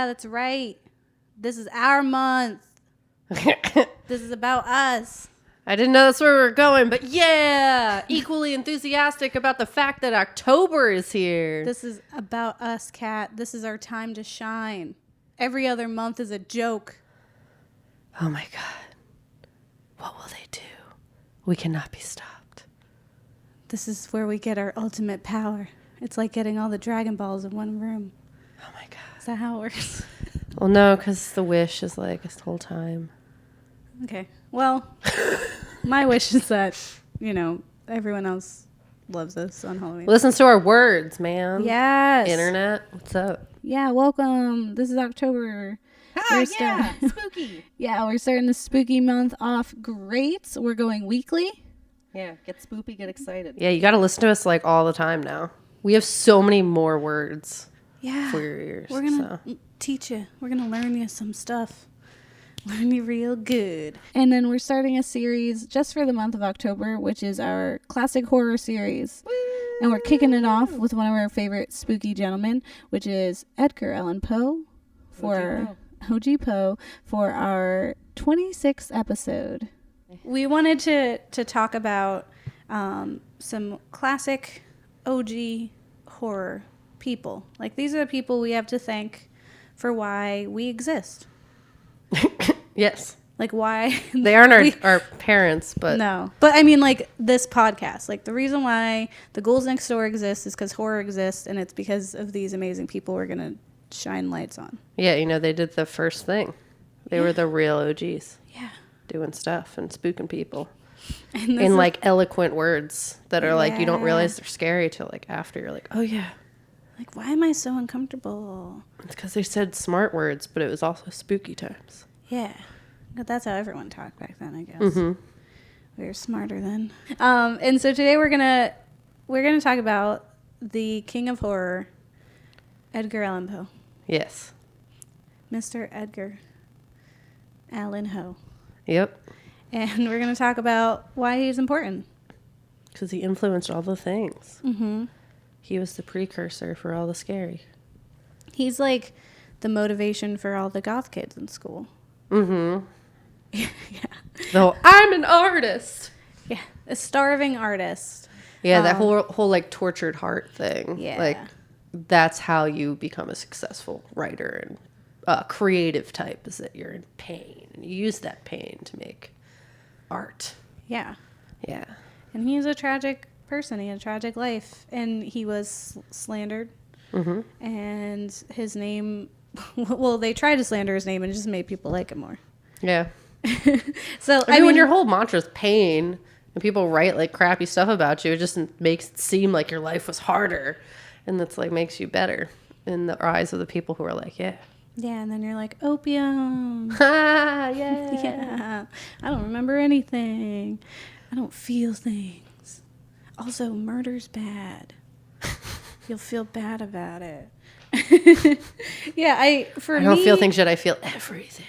that's right. This is our month. This is about us. I didn't know that's where we were going, but yeah, equally enthusiastic about the fact that October is here. This is about us, Kat. This is our time to shine. Every other month is a joke. Oh my God. What will they do? We cannot be stopped. This is where we get our ultimate power. It's like getting all the Dragon Balls in one room. Oh my God. Is that how it works? Well, no, because the wish is like this whole time. Okay. Well, my wish is that, everyone else loves us on Halloween. Listens to our words, man. Yes. Internet, what's up? Yeah, welcome. This is October. Spooky. Yeah, we're starting the spooky month off great. We're going weekly. Yeah, get spoopy, get excited. Yeah, you got to listen to us like all the time now. We have so many more words for your ears. We're going to teach you. We're going to learn you some stuff. Learn you real good. And then we're starting a series just for the month of October, which is our classic horror series. Woo! And we're kicking it off with one of our favorite spooky gentlemen, which is Edgar Allan Poe for OG Poe for our 26th episode. We wanted to talk about some classic OG horror people. Like, these are the people we have to thank for why we exist. Yes. Like, why? They aren't our parents, but... No. But, I mean, like, this podcast. Like, the reason why the Ghouls Next Door exists is because horror exists, and it's because of these amazing people we're going to shine lights on. Yeah, they did the first thing. They were the real OGs. Yeah. Doing stuff and spooking people. And in, like, eloquent words that are, like, you don't realize they're scary till, like, after. You're like, oh, yeah. Like, why am I so uncomfortable? It's because they said smart words, but it was also spooky times. Yeah. But that's how everyone talked back then, I guess. Mm-hmm. We were smarter then. And so today we're gonna talk about the king of horror, Edgar Allan Poe. Yes. Mr. Edgar Allan Poe. Yep. And we're gonna talk about why he's important. Because he influenced all the things. Mm-hmm. He was the precursor for all the scary. He's like the motivation for all the goth kids in school. Mm-hmm. Yeah. Though I'm an artist. Yeah. A starving artist. Yeah, that whole like tortured heart thing. Yeah. Like, that's how you become a successful writer and creative type, is that you're in pain. And you use that pain to make art. Yeah. Yeah. And he's a tragic person. He had a tragic life. And he was slandered. Mm-hmm. And his name... Well, they tried to slander his name and it just made people like him more. Yeah. So I mean, when your whole mantra is pain and people write like crappy stuff about you, it just makes it seem like your life was harder, and that's like makes you better in the eyes of the people who are like, yeah. Yeah, and then you're like, opium. Ah, yeah. Yeah. I don't remember anything. I don't feel things. Also, murder's bad. You'll feel bad about it. Yeah, I don't feel things yet. I feel everything.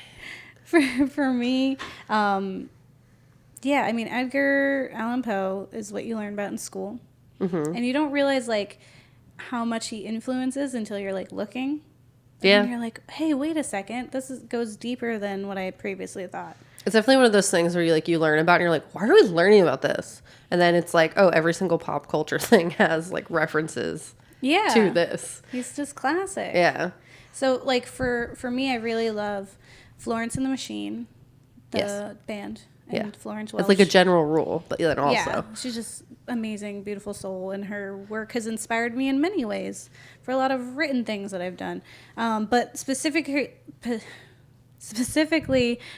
For me, yeah, I mean, Edgar Allan Poe is what you learn about in school. Mm-hmm. And you don't realize, like, how much he influences until you're, like, looking. Yeah. And you're like, hey, wait a second. This goes deeper than what I previously thought. It's definitely one of those things where you learn about it and you're like, why are we learning about this? And then it's like, oh, every single pop culture thing has, like, references to this. He's just classic. Yeah. So, like, for me, I really love Florence and the Machine, the band, and Florence Welch. It's like a general rule, but then also. Yeah, she's just amazing, beautiful soul, and her work has inspired me in many ways for a lot of written things that I've done. But specifically,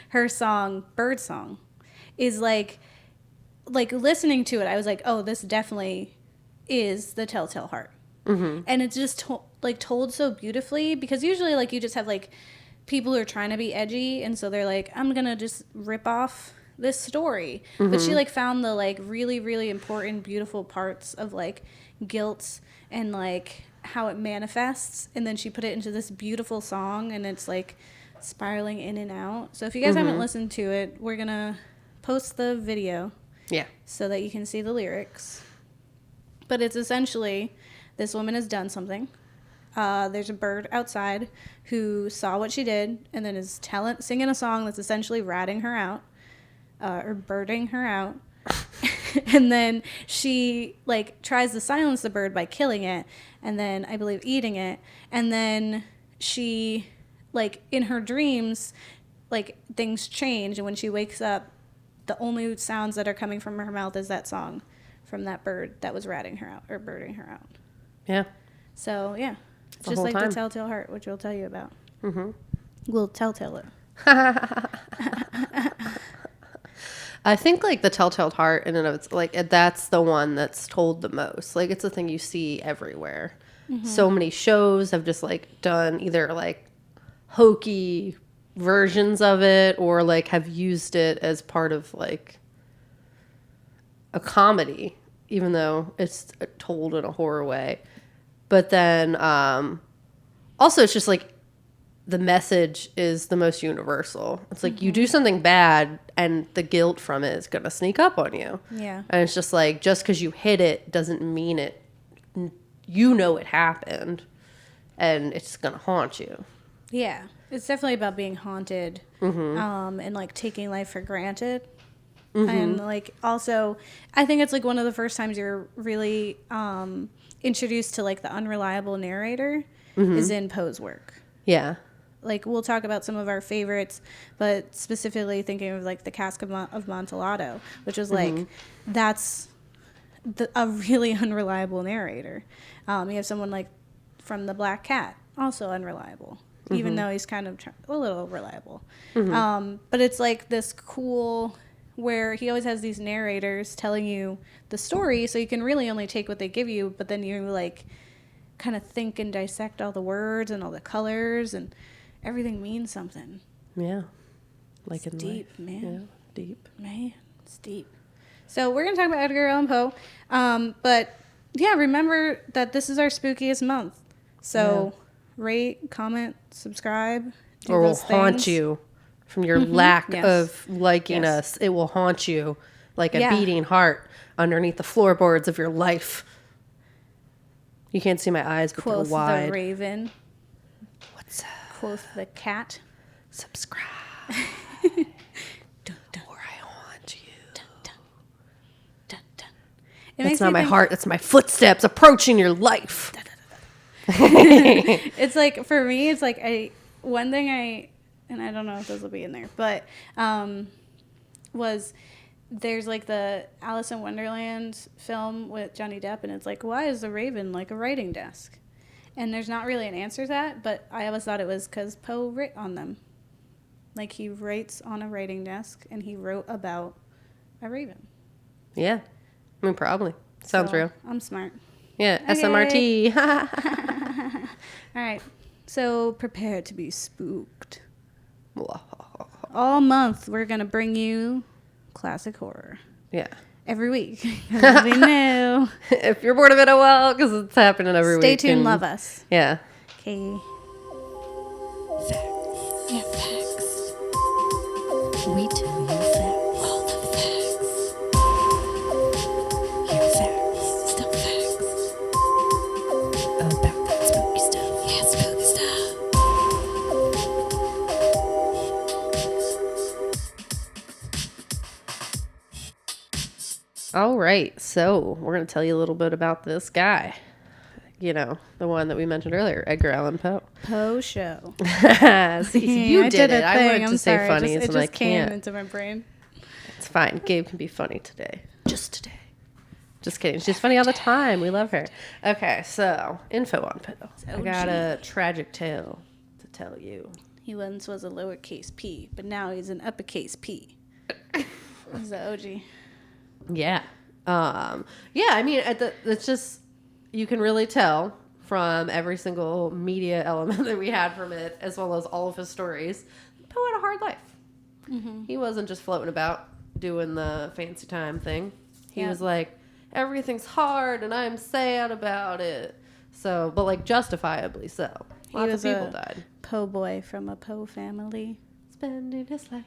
her song, Birdsong, is like listening to it, I was like, oh, this definitely is the Telltale Heart. Mm-hmm. And it's just told so beautifully, because usually like you just have like people who are trying to be edgy, and so they're like, I'm gonna just rip off this story. Mm-hmm. But she like found the like really, really important, beautiful parts of like guilt and like how it manifests, and then she put it into this beautiful song, and it's like spiraling in and out. So if you guys haven't listened to it, we're gonna post the video so that you can see the lyrics. But it's essentially, this woman has done something, there's a bird outside who saw what she did and then is singing a song that's essentially ratting her out, or birding her out. And then she like tries to silence the bird by killing it, and then I believe eating it. And then she, like, in her dreams, like, things change, and when she wakes up, the only sounds that are coming from her mouth is that song from that bird that was ratting her out or birding her out. Yeah. So yeah, it's just like the Telltale Heart, which we'll tell you about. We'll telltale it. I think like the Telltale Heart in and of it's like that's the one that's told the most. Like it's a thing you see everywhere. So many shows have just like done either like hokey versions of it or like have used it as part of like a comedy, even though it's told in a horror way. But then also it's just like the message is the most universal. It's like you do something bad and the guilt from it is going to sneak up on you. Yeah. And it's just like, just because you hit it doesn't mean it, you know it happened and it's going to haunt you. Yeah. It's definitely about being haunted and like taking life for granted. And like also, I think it's like one of the first times you're really introduced to like the unreliable narrator is in Poe's work. Yeah. Like, we'll talk about some of our favorites, but specifically thinking of, like, the Cask of Amontillado, which was, like, that's a really unreliable narrator. You have someone, like, from The Black Cat, also unreliable, even though he's kind of a little reliable. But it's, like, this cool where he always has these narrators telling you the story, so you can really only take what they give you, but then you, like, kind of think and dissect all the words and all the colors, and everything means something. Yeah. Like it's in deep, life. man. Yeah, deep. Man, it's deep. So we're going to talk about Edgar Allan Poe. But, yeah, remember that this is our spookiest month. So rate, comment, subscribe. Or we'll haunt you from your lack of liking us. It will haunt you like a beating heart underneath the floorboards of your life. You can't see my eyes, but Quoth they're wide. the raven. What's up? Quoth the cat. Subscribe. Dun, dun. Or I haunt you. Dun, dun. Dun, dun. That's not my heart. That's my footsteps approaching your life. It's like, for me, it's like one thing and I don't know if this will be in there, but was there's like the Alice in Wonderland film with Johnny Depp, and it's like, why is the raven like a writing desk? And there's not really an answer to that, but I always thought it was because Poe writ on them. Like, he writes on a writing desk, and he wrote about a raven. Yeah. I mean, probably. Sounds real. I'm smart. Yeah. Okay. SMRT. All right. So prepare to be spooked. All month, we're going to bring you classic horror. Yeah. Every week. It'll be new. If you're bored of it, oh well, because it's happening every week. Stay tuned, love us. Yeah. Okay. Facts. Yeah, facts. We tell you facts. All the facts. Here facts. Still facts. About that spooky stuff. Yeah, spooky stuff. All right. So we're going to tell you a little bit about this guy. You know, the one that we mentioned earlier, Edgar Allan Poe. Poe show. See, you did it. I wanted to say funny, it and I just came can't. into my brain. It's fine. Gabe can be funny today. Just today. Just kidding. She's funny all the time. We love her. Okay, so info on Poe. I got a tragic tale to tell you. He once was a lowercase p, but now he's an uppercase p. He's the OG. Yeah. Yeah, I mean, it's just, you can really tell from every single media element that we had from it, as well as all of his stories, Poe had a hard life. Mm-hmm. He wasn't just floating about doing the fancy time thing. He was like, everything's hard and I'm sad about it. So, but like justifiably so. Lots of people died. Poe boy from a Poe family. Spending his life.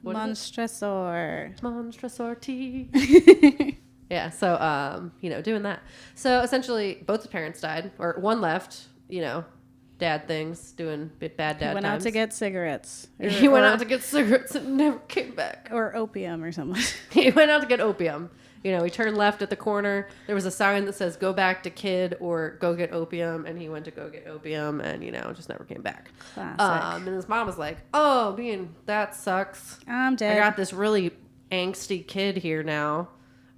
Monstressor. Monstrosity. Yeah, so, doing that. So essentially, both the parents died, or one left, dad things, doing bad dad Went times. out to get cigarettes. He went out to get cigarettes and never came back. Or opium or something. He went out to get opium. He turned left at the corner. There was a sign that says, go back to kid or go get opium. And he went to go get opium and, just never came back. Classic. And his mom was like, oh, that sucks. I'm dead. I got this really angsty kid here now.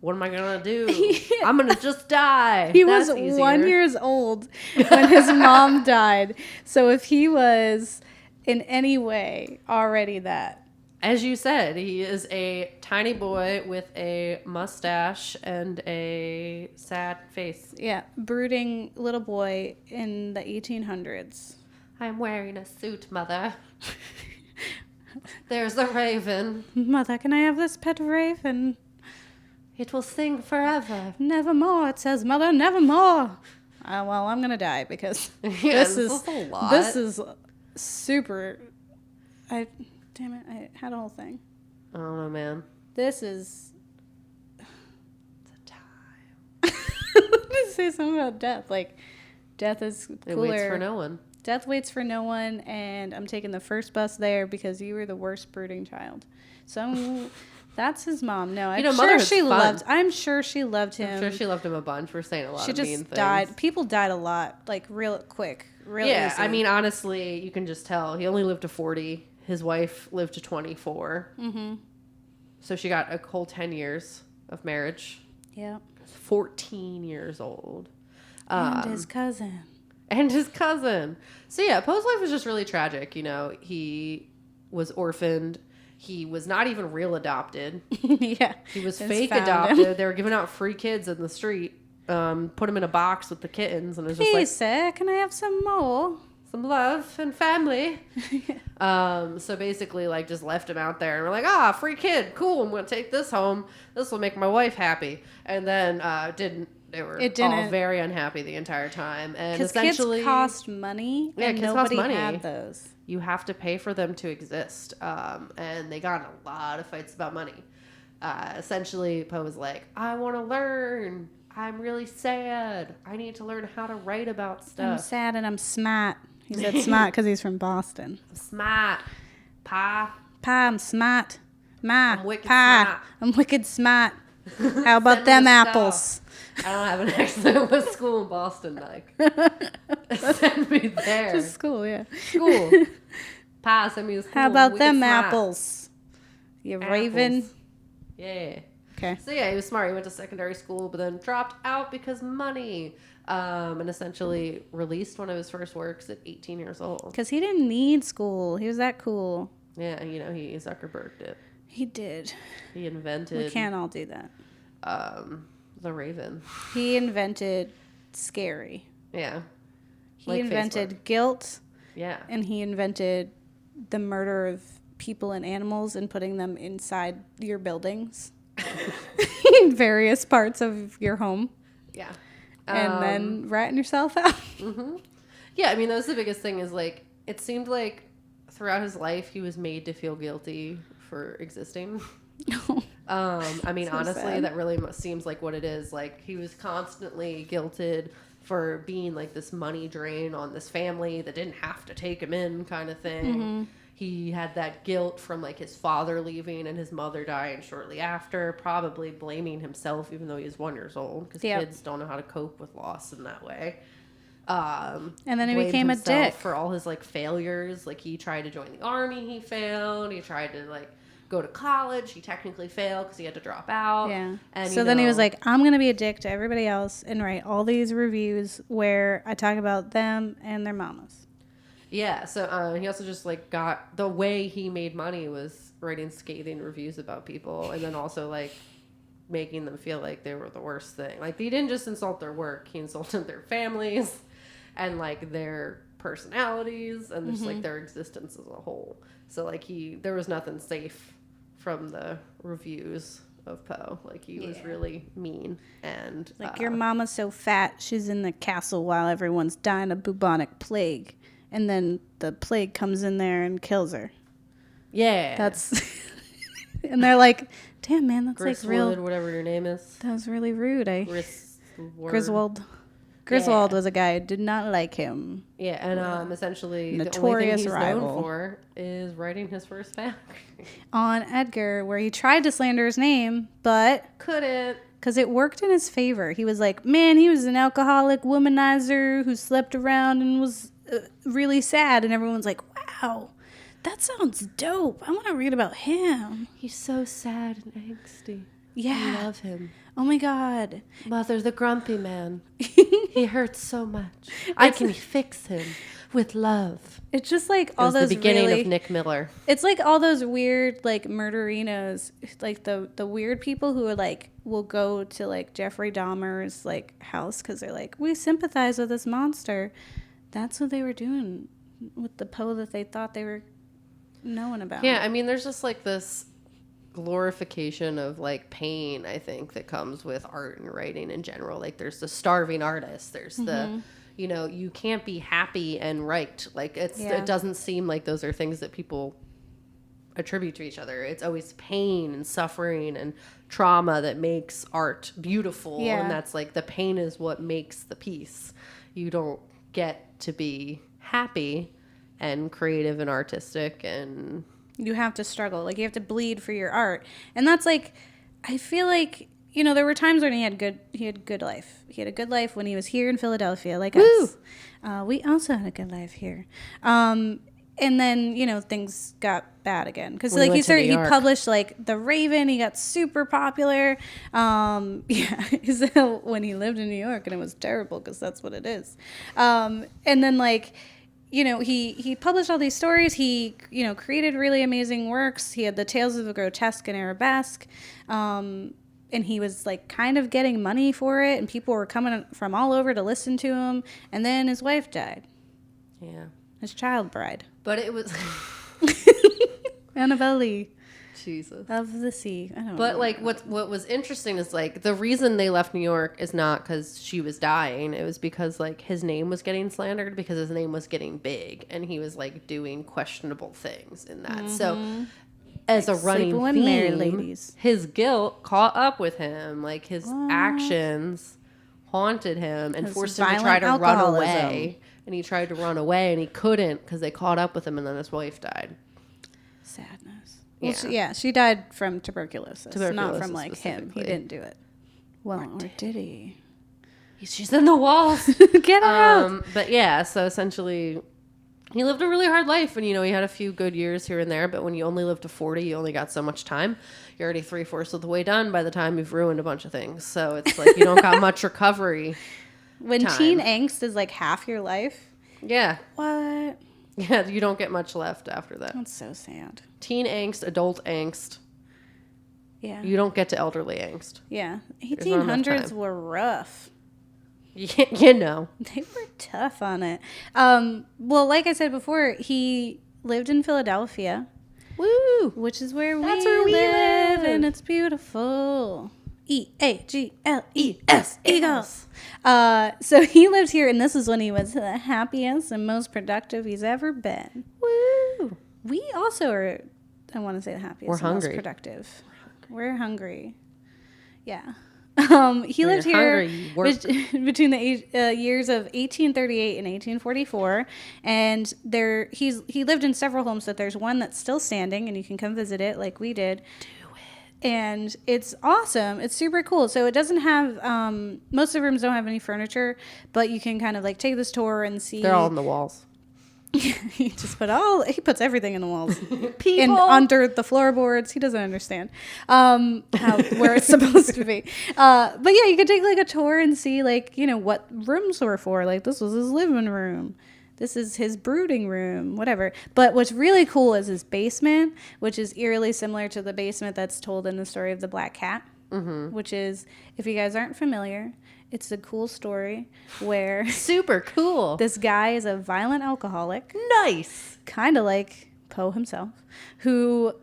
What am I going to do? I'm going to just die. He That's was easier. 1 year old when his mom died. So if he was in any way already that. As you said, he is a tiny boy with a mustache and a sad face. Yeah, brooding little boy in the 1800s. I'm wearing a suit, Mother. There's a raven. Mother, can I have this pet raven? It will sing forever. Nevermore, it says, Mother, nevermore. Well, I'm going to die because this is a lot. This is super... Damn it, I had a whole thing. I don't know, man. This is... It's a time. I wanted to say something about death. Like, death is cooler. It waits for no one. Death waits for no one, and I'm taking the first bus there because you were the worst brooding child. So that's his mom. No, I'm sure she loved. I'm sure she loved him. I'm sure she loved him a bunch for saying a lot of mean things. She just died. People died a lot, like real quick, real Yeah, easy. I mean, honestly, you can just tell. He only lived to 40. His wife lived to 24. Mm-hmm. So she got a whole 10 years of marriage. Yeah. 14 years old. And his cousin. And his cousin. So yeah, Poe's life was just really tragic. He was orphaned. He was not even real adopted. Yeah. He was fake adopted. They were giving out free kids in the street. Put him in a box with the kittens. And it was just Please, sir, can I have some more? some love and family. So basically, like, just left him out there. And we're like, free kid. Cool. I'm going to take this home. This will make my wife happy. And then didn't. They were all very unhappy the entire time. And essentially, kids cost money, and nobody had those. You have to pay for them to exist. And they got in a lot of fights about money. Essentially, Poe was like, I want to learn. I'm really sad. I need to learn how to write about stuff. I'm sad and I'm smart. He said smart because he's from Boston. I'm smart. Pa, I'm smart. Ma, I'm wicked smart. I'm wicked smart. How about them apples? I don't have an accent. What school in Boston like? Send me there. Just school, yeah. School. Pa, send me to school. How about Wicked them smart. Apples? You Apples. raven? Yeah. Okay. So yeah, he was smart. He went to secondary school, but then dropped out because money. And essentially released one of his first works at 18 years old. Because he didn't need school. He was that cool. Yeah, he Zuckerberged it. He did. He invented. We can't all do that. The Raven. He invented scary. Yeah. He Like invented Facebook. guilt. Yeah. And he invented the murder of people and animals and putting them inside your buildings. In various parts of your home. Yeah. And then ratting yourself out. Mm-hmm. Yeah, I mean, that was the biggest thing is, like, it seemed like throughout his life he was made to feel guilty for existing. I mean, so honestly, sad. That really seems like what it is. Like, he was constantly guilted for being, like, this money drain on this family that didn't have to take him in kind of thing. Mm-hmm. He had that guilt from, like, his father leaving and his mother dying shortly after, probably blaming himself even though he was 1 year old because kids don't know how to cope with loss in that way. And then he became a dick for all his, like, failures. Like, he tried to join the army, he failed. He tried to, like, go to college, he technically failed because he had to drop out. Yeah. And so then he was like, I'm going to be a dick to everybody else and write all these reviews where I talk about them and their mamas. Yeah, so he also just, like, got... The way he made money was writing scathing reviews about people and then also, like, making them feel like they were the worst thing. Like, he didn't just insult their work. He insulted their families and, like, their personalities and just, like, their existence as a whole. So, like, there was nothing safe from the reviews of Poe. Like, he was really mean and... Like, your mama's so fat, she's in the castle while everyone's dying of bubonic plague. And then the plague comes in there and kills her. Yeah. That's... And they're like, Damn, man, that's Griswold, like real. whatever your name is. That was really rude. Griswold. Griswold was a guy who did not like him. Yeah, and essentially the only thing Notorious he's rival. known for is writing his first book. On Edgar, where he tried to slander his name, but Couldn't. because it worked in his favor. He was like, man, he was an alcoholic womanizer who slept around and was really sad. And everyone's like, wow, that sounds dope. I want to read about him. He's so sad and angsty. Yeah. I love him. Oh my God. Mother, the grumpy man. He hurts so much. I can fix him with love. It's just like It all was those the beginning really, of Nick Miller. it's like all those weird like murderinos, like the weird people who are like will go to like Jeffrey Dahmer's like house because they're like, we sympathize with this monster. That's what they were doing with the Poe that they thought they were knowing about. Yeah, I mean, there's just like this glorification of like pain, I think, that comes with art and writing in general. Like there's the starving artist, there's the, you know, you can't be happy and write. Like it doesn't seem like those are things that people attribute to each other. It's always pain and suffering and trauma that makes art beautiful. Yeah. And that's like the pain is what makes the piece. You don't get to be happy and creative and artistic, and You have to struggle. Like you have to bleed for your art. And that's like, I feel like, you know, there were times when he had good life. He had a good life when he was here in Philadelphia, like us. We also had a good life here. And then, you know, things got bad again. Because like he published like The Raven. He got super popular. So when he lived in New York, and it was terrible because that's what it is. And then like, you know, he published all these stories. He, you know, created really amazing works. He had the Tales of the Grotesque and Arabesque. And he was like kind of getting money for it. And people were coming from all over to listen to him. And then his wife died. yeah. His child bride. But it was Annabelle Lee Jesus. of the Sea. I don't know. But like what was interesting is like the reason they left New York is not because she was dying. It was because like his name was getting slandered because his name was getting big and he was like doing questionable things in that. So as a running Sleeping with theme, married ladies. his guilt caught up with him. Like his actions haunted him and His forced him to try violent to run alcoholism. away. And he tried to run away and he couldn't because they caught up with him and then his wife died. Sadness. Well, Yeah. she died from tuberculosis, not Tuberculosis from like him. He specifically. didn't do it. Well, or did he? She's in the walls. Get her out. But yeah, so essentially he lived a really hard life and, you know, he had a few good years here and there, but when you only live to 40, you only got so much time. You're already 3/4 of the way done by the time you've ruined a bunch of things. So it's like you don't got much recovery. When time. teen angst is like half your life. Yeah. What? Yeah, you don't get much left after that. That's so sad. Teen angst, adult angst. Yeah. You don't get to elderly angst. Yeah. not enough 1800s time. were rough. You know. They were tough on it. Well, like I said before, he lived in Philadelphia, Woo! which is where That's we where we live, live. and it's beautiful. Eagles. Eagles. So he lived here, and this is when he was the happiest and most productive he's ever been. Woo! We also are, I want to say the happiest We're and hungry. most productive. We're hungry. Yeah. He When lived you're here hungry, you work. between the years of 1838 and 1844, and he lived in several homes. So there's one that's still standing, and you can come visit it like we did. And it's awesome. It's super cool. So it doesn't have, most of the rooms don't have any furniture, but you can kind of like take this tour and see. They're all on the walls. He puts everything in the walls. People. And under the floorboards. He doesn't understand where it's supposed to be. But yeah, you could take like a tour and see like, you know, what rooms were for. Like this was his living room. This is his brooding room, whatever. But what's really cool is his basement, which is eerily similar to the basement that's told in the story of the Black Cat, which is, if you guys aren't familiar, it's a cool story where Super cool. this guy is a violent alcoholic, Nice. kind of like Poe himself, who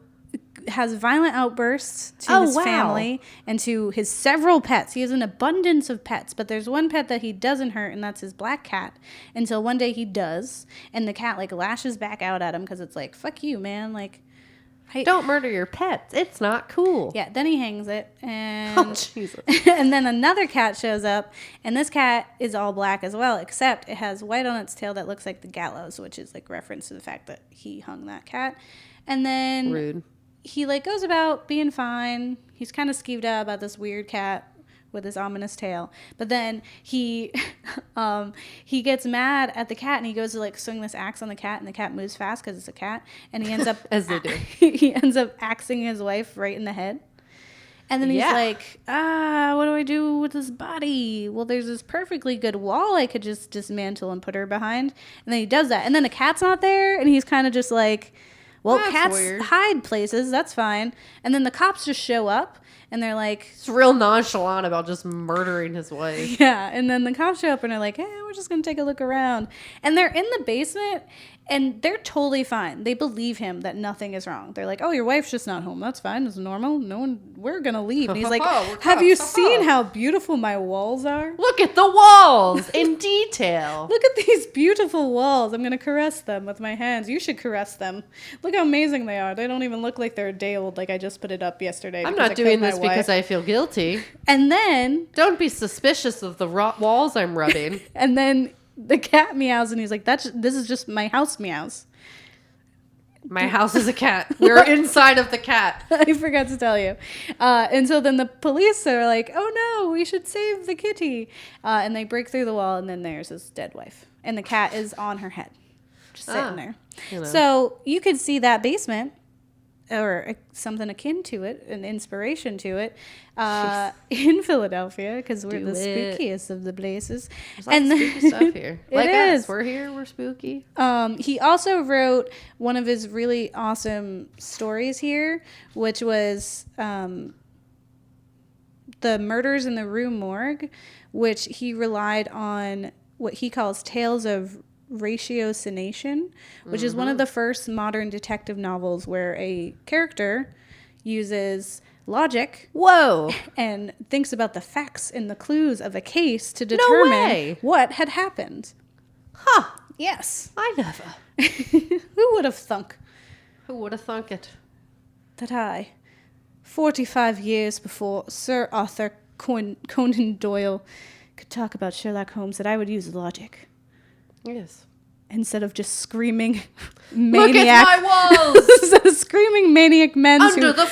has violent outbursts to Oh, his wow. family and to his several pets. He has an abundance of pets, but there's one pet that he doesn't hurt, and that's his black cat. Until one day he does, and the cat like lashes back out at him because it's like, fuck you, man. Like, Don't murder your pets. It's not cool. Yeah, then he hangs it, and Oh, Jesus. and then another cat shows up, and this cat is all black as well, except it has white on its tail that looks like the gallows, which is like reference to the fact that he hung that cat. And then Rude. he like goes about being fine. He's kind of skeeved out about this weird cat with his ominous tail, but then he he gets mad at the cat, and he goes to like swing this axe on the cat, and the cat moves fast because it's a cat, and he ends up As they do. he ends up axing his wife right in the head. And then he's like, what do I do with this body? Well, there's this perfectly good wall I could just dismantle and put her behind. And then he does that, and then the cat's not there, and he's kind of just like, well, That's cats weird. hide places, that's fine. And then the cops just show up, and they're like, It's real nonchalant about just murdering his wife. yeah. And then the cops show up, and they're like, hey, we're just going to take a look around. And they're in the basement, and they're totally fine. They believe him that nothing is wrong. They're like, oh, your wife's just not home. That's fine. It's normal. No one, we're going to leave. And he's like, We're have you cops. seen how beautiful my walls are? Look at the walls in detail. Look at these beautiful walls. I'm going to caress them with my hands. You should caress them. Look how amazing they are. They don't even look like they're a day old. Like I just put it up yesterday. I'm because not I doing killed my this because wife. I feel guilty. And then Don't be suspicious of the walls I'm rubbing. And then the cat meows, and he's like, this is just my house meows. My house is a cat. We're inside of the cat. I forgot to tell you. And so then the police are like, oh no, we should save the kitty. And they break through the wall, and then there's his dead wife. And the cat is on her head, just sitting there. You know. So you could see that basement, or something akin to it, an inspiration to it, in Philadelphia, because we're Do the it. spookiest of the places. There's lots of spooky stuff here. It Like is. us. We're here. We're spooky. He also wrote one of his really awesome stories here, which was The Murders in the Rue Morgue, which he relied on what he calls tales of ratiocination, which is one of the first modern detective novels where a character uses logic Whoa. and thinks about the facts and the clues of a case to determine way. what had happened. Huh. Yes. I never. Who would have thunk Who would have thunk it? that I, 45 years before Sir Arthur Conan Doyle could talk about Sherlock Holmes, that I would use logic Yes. instead of just screaming Look maniac. at my walls. Instead of screaming maniac men Under who the rip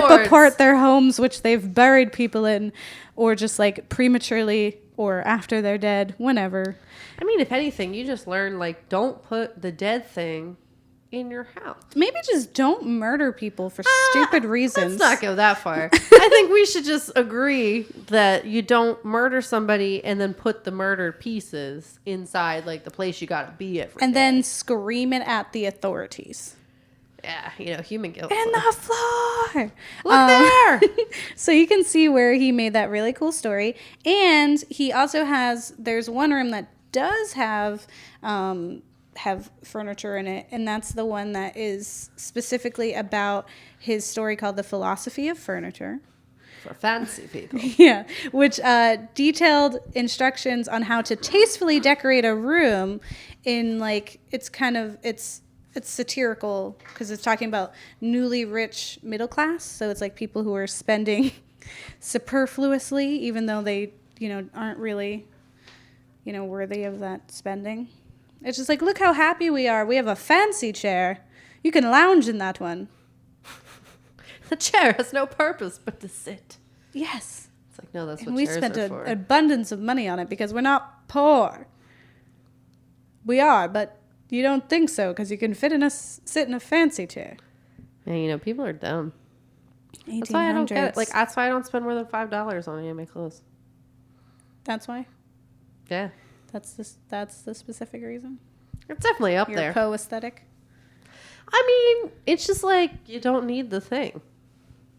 floorboards. apart their homes, which they've buried people in, or just like prematurely or after they're dead, whenever. I mean, if anything, you just learn, like, don't put the dead thing in your house. Maybe just don't murder people for stupid reasons. Let's not go that far. I think we should just agree that you don't murder somebody and then put the murdered pieces inside, like, the place you gotta be every And day. then scream it at the authorities. Yeah, you know, human guilt. And the floor. Look there! So you can see where he made that really cool story. And he also has, there's one room that does have furniture in it, and that's the one that is specifically about his story called The Philosophy of Furniture. For fancy people. Yeah, which detailed instructions on how to tastefully decorate a room in, like, it's satirical because it's talking about newly rich middle class. So it's like people who are spending superfluously, even though they, aren't really, worthy of that spending. It's just like, look how happy we are. We have a fancy chair. You can lounge in that one. The chair has no purpose but to sit. Yes. It's like, no, that's And what we chairs spent are an for. abundance of money on it because we're not poor. We are, but you don't think so because you can sit in a fancy chair. Yeah, people are dumb. That's why I don't get it. Like, that's why I don't spend more than $5 on any of my clothes. That's why? Yeah. That's the specific reason? It's definitely up Your there. Poe aesthetic? I mean, it's just like, you don't need the thing.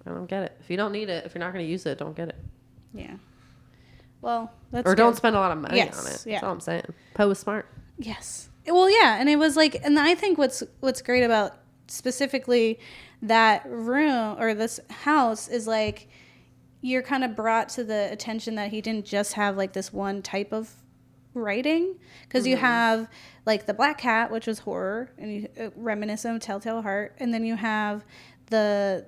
I don't get it. If you don't need it, if you're not going to use it, don't get it. Yeah. Well, that's Or don't good. spend a lot of money Yes, on it. yeah. That's all I'm saying. Poe is smart. Yes. Well, yeah, and it was like, and I think what's great about specifically that room or this house is like, you're kind of brought to the attention that he didn't just have like this one type of writing, because you have like The Black Cat, which was horror and reminiscent of Telltale Heart, and then you have the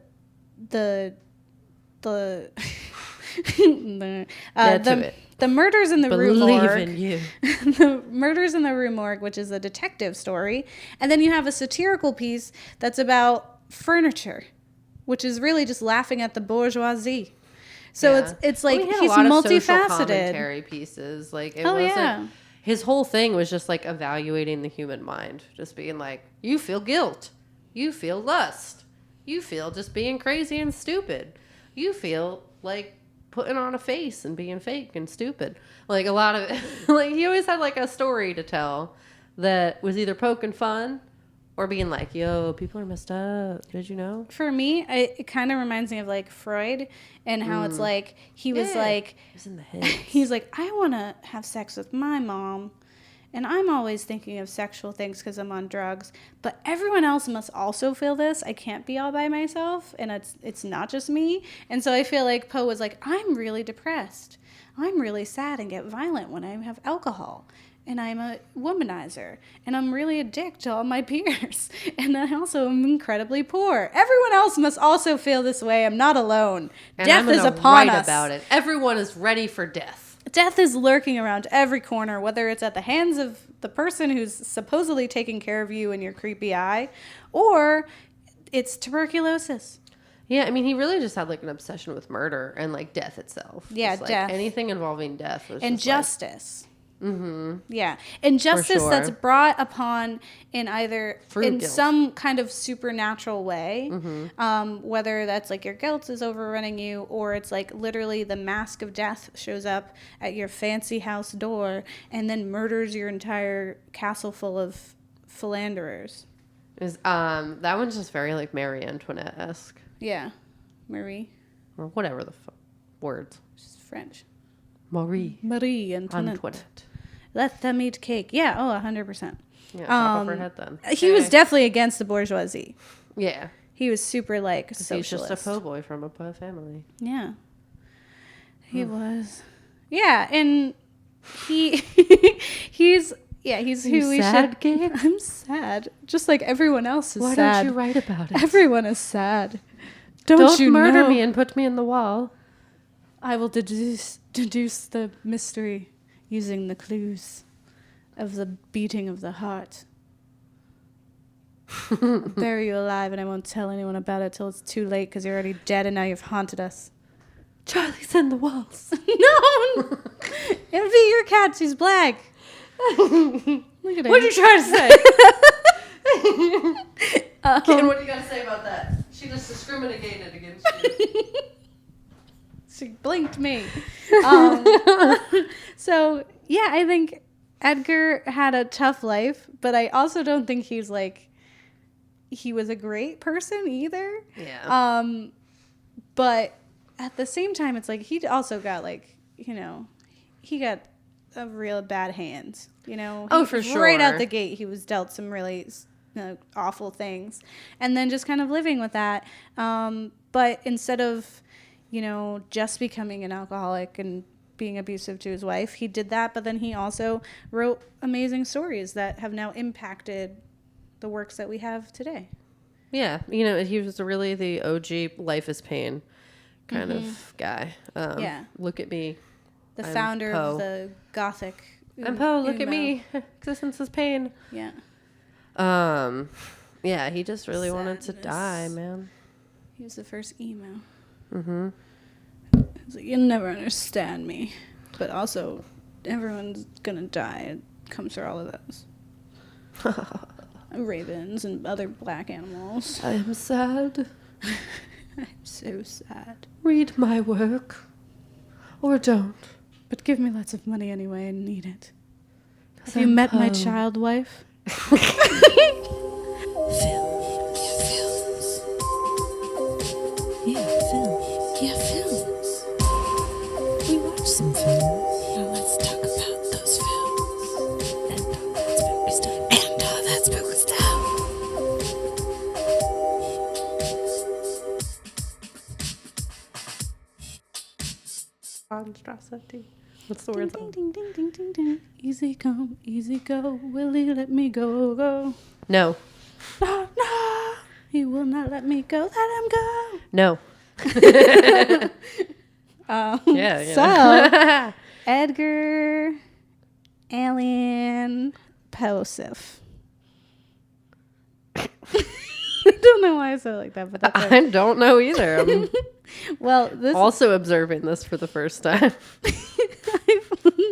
Get to it. the murders in the Rue Believe Morgue. in you. The Murders in the Rue Morgue, which is a detective story. And then you have a satirical piece that's about furniture, which is really just laughing at the bourgeoisie. So Yeah. it's like Well, he had he's a lot of social multifaceted. commentary pieces. Like it Oh, wasn't. yeah. His whole thing was just like evaluating the human mind, just being like, you feel guilt, you feel lust, you feel just being crazy and stupid, you feel like putting on a face and being fake and stupid. Like a lot of like he always had like a story to tell that was either poking fun or being like, yo, people are messed up, did you know? For me, it kind of reminds me of like Freud and how it's like he was like It was in the head. he's like, I want to have sex with my mom, and I'm always thinking of sexual things because I'm on drugs, but everyone else must also feel this. I can't be all by myself, and it's not just me. And so I feel like Poe was like, I'm really depressed, I'm really sad and get violent when I have alcohol, and I'm a womanizer, and I'm really a dick to all my peers, and I also am incredibly poor. Everyone else must also feel this way. I'm not alone. And Death I'm is gonna upon write us. about it. Everyone is ready for death. Death is lurking around every corner, whether it's at the hands of the person who's supposedly taking care of you in your creepy eye, or it's tuberculosis. Yeah, I mean, he really just had like an obsession with murder and like death itself. Yeah, Just, like, death. Anything involving death was And just, like, justice. Mm-hmm. Yeah. And justice sure. that's brought upon in either Through in guilt. some kind of supernatural way, Mm-hmm. whether that's like your guilt is overrunning you, or it's like literally the mask of death shows up at your fancy house door and then murders your entire castle full of philanderers. That one's just very like Marie Antoinette-esque Yeah. Marie. or whatever the words. She's French. Marie Marie Antoinette. Antoinette. Let them eat cake. Yeah. Oh, 100%. Yeah, top of her head then. He was definitely against the bourgeoisie. Yeah. He was super like He's socialist. just a po' boy from a po' family. Yeah. He was. Yeah, and he's Are who you we sad, should Gabe? I'm sad. Just like everyone else is Why sad. don't you write about it? Everyone is sad. Don't Don't you murder know? me and put me in the wall. I will deduce the mystery using the clues of the beating of the heart. I'll bury you alive, and I won't tell anyone about it till it's too late because you're already dead and now you've haunted us. Charlie's in the walls. No! It'll be your cat. She's black. Look at her. What'd you try to say? Ken, what do you got to say about that? She just discriminated against you. She blinked me. So, yeah, I think Edgar had a tough life, but I also don't think he was a great person either. Yeah. But at the same time, it's like he also got he got a real bad hand. For sure. Right out the gate, he was dealt some really awful things, and then just kind of living with that. But instead of just becoming an alcoholic and being abusive to his wife, he did that, but then he also wrote amazing stories that have now impacted the works that we have today. Yeah, he was really the OG life is pain kind of guy. Yeah. Look at me. The I'm founder Poe. of the Gothic. I'm Poe, look at emo. me. Existence is pain. Yeah. Yeah, he just really wanted to Sadness. die, man. He was the first emo. Mm-hmm. He's like, you'll never understand me. But also, everyone's gonna die. It comes through all of those. Ravens and other black animals. I am sad. I'm so sad. Read my work. Or don't. But give me lots of money anyway, I need it. 'Cause Have you I'm met my Poe. child wife? Films. We watched some films. Now let's talk about those films. And all that spooky stuff. And all that spooky stuff. Monstrosity. What's the Ding, word? ding, ding, ding, ding, ding, ding. Easy come, easy go. Will you let me go, go? No. No, no. He will not let me go. Let him go. No. So, Edgar Allan Poe. I don't know why I said it like that, but that's it. I don't know either. I'm Well, this also observing this for the first time. I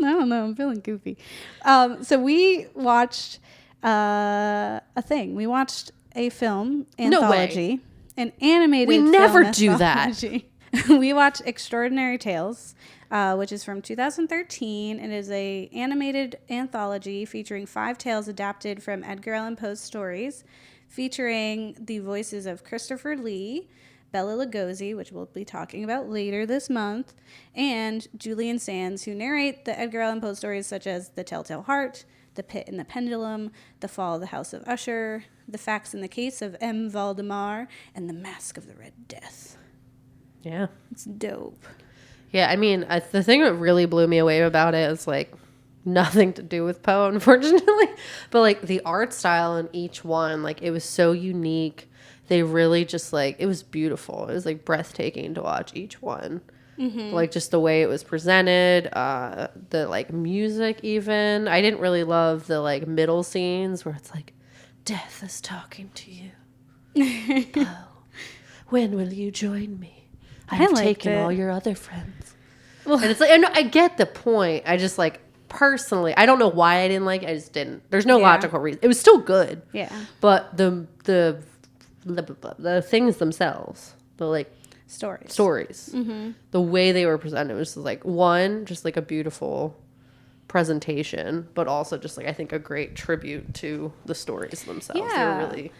don't know. I'm feeling goofy. So we watched a thing. We watched a film anthology, an animated. We film never do that. anthology. We watched Extraordinary Tales, which is from 2013. It is a animated anthology featuring 5 tales adapted from Edgar Allan Poe's stories, featuring the voices of Christopher Lee, Bela Lugosi, which we'll be talking about later this month, and Julian Sands, who narrate the Edgar Allan Poe stories such as The Telltale Heart, The Pit and the Pendulum, The Fall of the House of Usher, The Facts in the Case of M. Valdemar, and The Mask of the Red Death. Yeah. It's dope. Yeah, I mean, the thing that really blew me away about it is, like, nothing to do with Poe, unfortunately. But, like, the art style in each one, like, it was so unique. They really just, like, it was beautiful. It was, like, breathtaking to watch each one. Mm-hmm. Like, just the way it was presented, the, like, music even. I didn't really love the, like, middle scenes where it's like, death is talking to you. Poe, when will you join me? I've taken all your other friends. Well, and it's like, I get the point. I just, like, personally, I don't know why I didn't like it. I just didn't. There's no logical reason. It was still good. Yeah. But the things themselves, the, like, stories, mm-hmm. the way they were presented was just, like, one, just, like, a beautiful presentation, but also just, like, I think a great tribute to the stories themselves. Yeah. They were really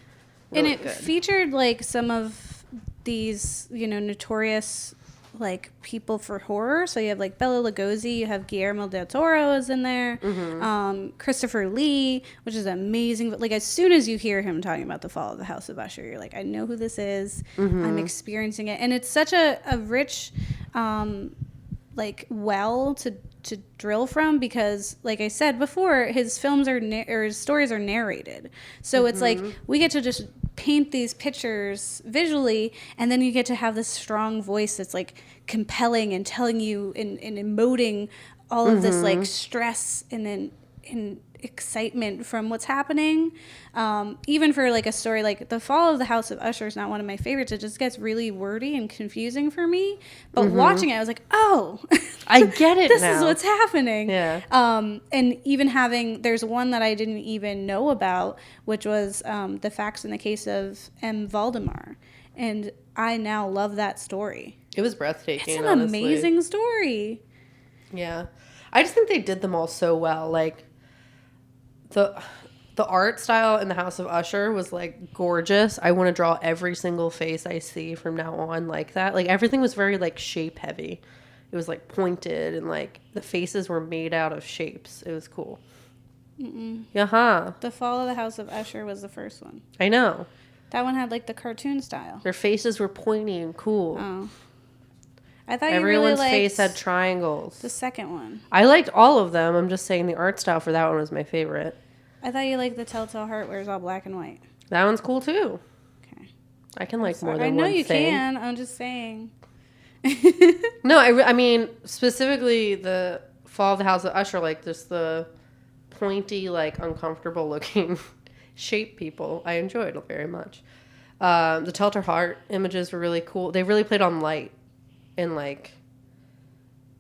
and it good. Featured, like, some of these, you know, notorious, like, people for horror. So you have, like, Bela Lugosi, you have Guillermo Del Toro is in there, mm-hmm. Christopher Lee, which is amazing. But, like, as soon as you hear him talking about The Fall of the House of Usher, you're like, I know who this is. Mm-hmm. I'm experiencing it. And it's such a rich, like, well to drill from, because, like I said before, his films or his stories are narrated. So mm-hmm. it's like we get to just paint these pictures visually, and then you get to have this strong voice that's, like, compelling and telling you and emoting all of mm-hmm. this, like, stress and then excitement from what's happening. Even for, like, a story like The Fall of the House of Usher is not one of my favorites. It just gets really wordy and confusing for me. But mm-hmm. watching it, I was like, oh, I get it. This now. is what's happening. Yeah. And even there's one that I didn't even know about, which was The Facts in the Case of M. Valdemar. And I now love that story. It was breathtaking. It's an amazing story. Yeah. I just think they did them all so well. Like, the art style in the House of Usher was, like, gorgeous. I want to draw every single face I see from now on like that. Like, everything was very, like, shape heavy. It was, like, pointed, and, like, the faces were made out of shapes. It was cool. Uh-huh. The Fall of the House of Usher was the first one. I know. That one had, like, the cartoon style. Their faces were pointy and cool. Oh. I thought everyone's you really face had triangles. The second one. I liked all of them. I'm just saying the art style for that one was my favorite. I thought you liked The Telltale Heart, where it's all black and white. That one's cool too. Okay. I can like more than one thing. I know you can. I'm just saying. No, I mean specifically the Fall of the House of Usher, like just the pointy, like uncomfortable looking shape people. I enjoyed it very much. The Telltale Heart images were really cool. They really played on light and like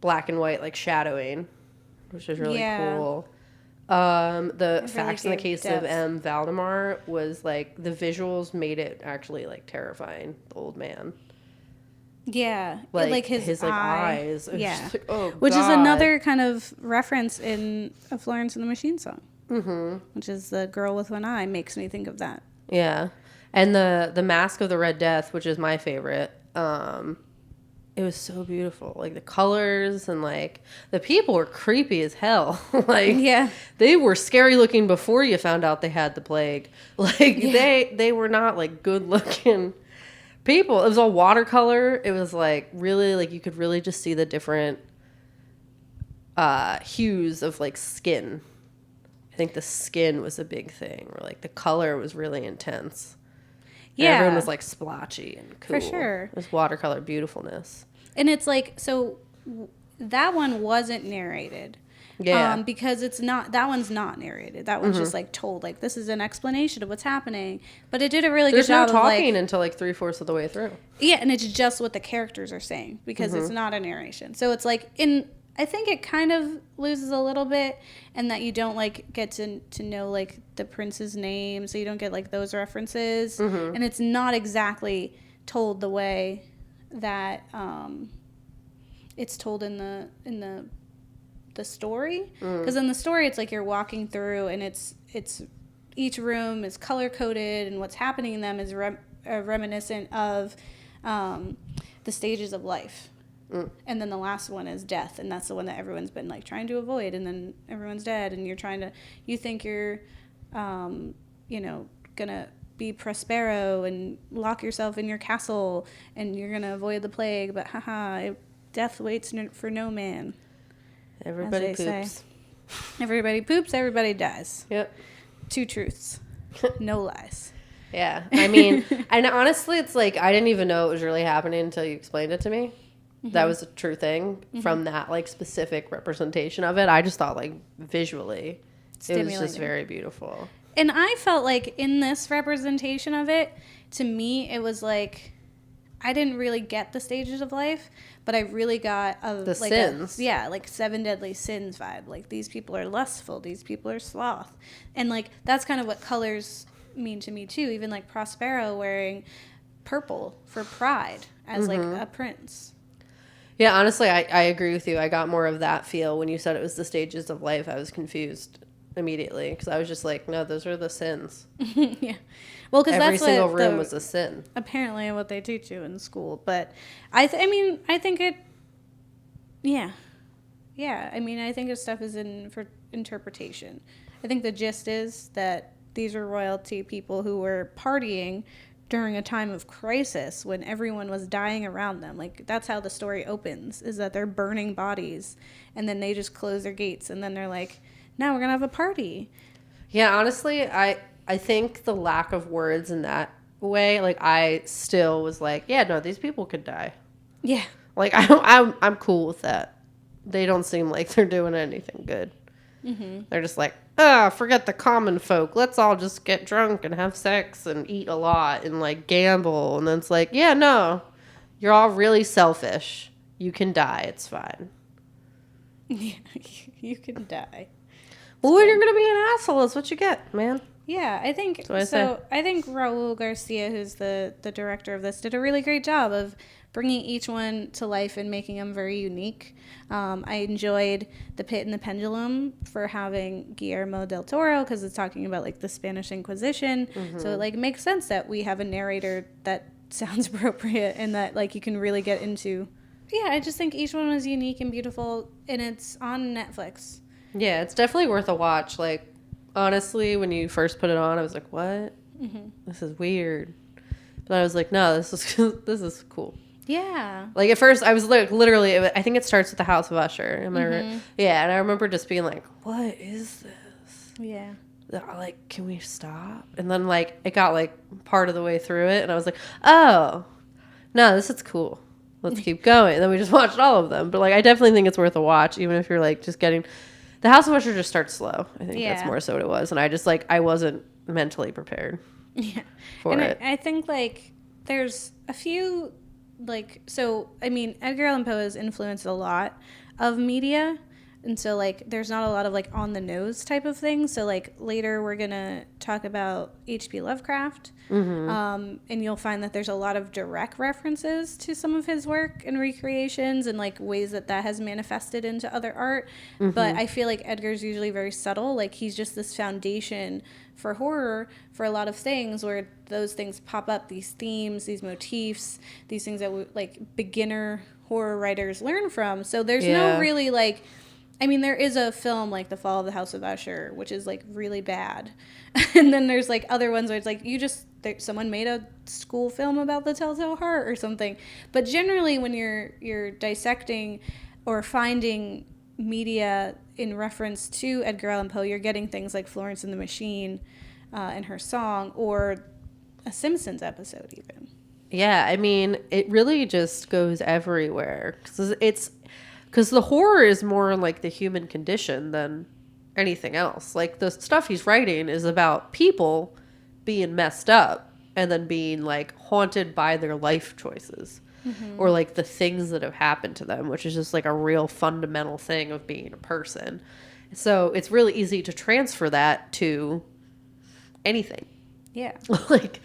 black and white, like shadowing, which is really cool. The Facts in the Case of M. Valdemar was like the visuals made it actually like terrifying. The old man. Yeah, like his like eyes. Yeah, like, oh, which God. is another kind of reference in a Florence and the Machine song. Mm-hmm. Which is the girl with one eye makes me think of that. Yeah, and the Mask of the Red Death, which is my favorite. It was so beautiful. Like the colors and like the people were creepy as hell. Like they were scary looking before you found out they had the plague. Like they were not like good looking people. It was all watercolor. It was like really like you could really just see the different hues of like skin. I think the skin was a big thing, or like the color was really intense. And everyone was like splotchy and cool. For sure. It was watercolor beautifulness. And it's like, so that one wasn't narrated. Yeah. Because that one's not narrated. That one's just like told, like, this is an explanation of what's happening. But it did a really good job There's no talking of, like, until like 3/4 of the way through. yeah, and it's just what the characters are saying because it's not a narration. So it's like I think it kind of loses a little bit, and that you don't like get to know like the prince's name, so you don't get like those references, and it's not exactly told the way that it's told in the story, because in the story it's like you're walking through and it's each room is color coded and what's happening in them is reminiscent of the stages of life. And then the last one is death, and that's the one that everyone's been like trying to avoid, and then everyone's dead and you think you're gonna be Prospero and lock yourself in your castle and you're gonna avoid the plague, but death waits for no man. Everybody Say. poops. Everybody poops, everybody dies. Yep. 2 truths. No lies. Yeah. I mean, and honestly, it's like I didn't even know it was really happening until you explained it to me. That was a true thing from that like specific representation of it. I just thought like visually it was just very beautiful. And I felt like in this representation of it, to me, it was like I didn't really get the stages of life, but I really got the sins. Like 7 deadly sins vibe. Like these people are lustful, these people are sloth. And like that's kind of what colors mean to me too. Even like Prospero wearing purple for pride as like a prince. Yeah, honestly, I agree with you. I got more of that feel when you said it was the stages of life. I was confused immediately because I was just like, no, those are the sins. Yeah. Well, because every that's single room was a sin. Apparently, what they teach you in school. But I think it. Yeah. I mean, I think this stuff is in for interpretation. I think the gist is that these are royalty people who were partying during a time of crisis when everyone was dying around them. Like, that's how the story opens, is that they're burning bodies, and then they just close their gates, and then they're like, now we're going to have a party. Yeah, honestly, I think the lack of words in that way, like, I still was like, yeah, no, these people could die. Yeah. Like, I'm cool with that. They don't seem like they're doing anything good. Mm-hmm. They're just like, forget the common folk. Let's all just get drunk and have sex and eat a lot and, like, gamble. And then it's like, yeah, no, you're all really selfish. You can die. It's fine. Yeah, you can die. Well, you're going to be an asshole is what you get, man. Yeah, I think so. I think Raul Garcia, who's the director of this, did a really great job of bringing each one to life and making them very unique. I enjoyed The Pit and the Pendulum for having Guillermo Del Toro because it's talking about like the Spanish Inquisition. Mm-hmm. So it like makes sense that we have a narrator that sounds appropriate and that like you can really get into. Yeah, I just think each one was unique and beautiful, and it's on Netflix. Yeah, it's definitely worth a watch. Like, honestly, when you first put it on, I was like, what? Mm-hmm. This is weird. But I was like, no, this is cool. Yeah. Like, at first, I was like, literally, I think it starts with the House of Usher. Am I right? Yeah, and I remember just being like, what is this? Yeah. Like, can we stop? And then, like, it got, like, part of the way through it, and I was like, oh, no, this is cool. Let's keep going. And then we just watched all of them. But, like, I definitely think it's worth a watch, even if you're, like, just getting... The House of Usher just starts slow. I think that's more so what it was. And I just, like, I wasn't mentally prepared for it. I think, like, there's a few... Like, so, I mean, Edgar Allan Poe has influenced a lot of media. And so, like, there's not a lot of, like, on-the-nose type of things. So, like, later we're going to talk about H.P. Lovecraft. Mm-hmm. And you'll find that there's a lot of direct references to some of his work and recreations and, like, ways that has manifested into other art. Mm-hmm. But I feel like Edgar's usually very subtle. Like, he's just this foundation for horror for a lot of things where those things pop up, these themes, these motifs, these things that, like, beginner horror writers learn from. So there's no really, like... I mean, there is a film like The Fall of the House of Usher, which is like really bad. And then there's like other ones where it's like someone made a school film about the Telltale Heart or something. But generally when you're dissecting or finding media in reference to Edgar Allan Poe, you're getting things like Florence and the Machine and her song, or a Simpsons episode even. Yeah, I mean, it really just goes everywhere. Because the horror is more like the human condition than anything else. Like, the stuff he's writing is about people being messed up and then being, like, haunted by their life choices. Or, like, the things that have happened to them, which is just, like, a real fundamental thing of being a person. So it's really easy to transfer that to anything. Yeah. Like,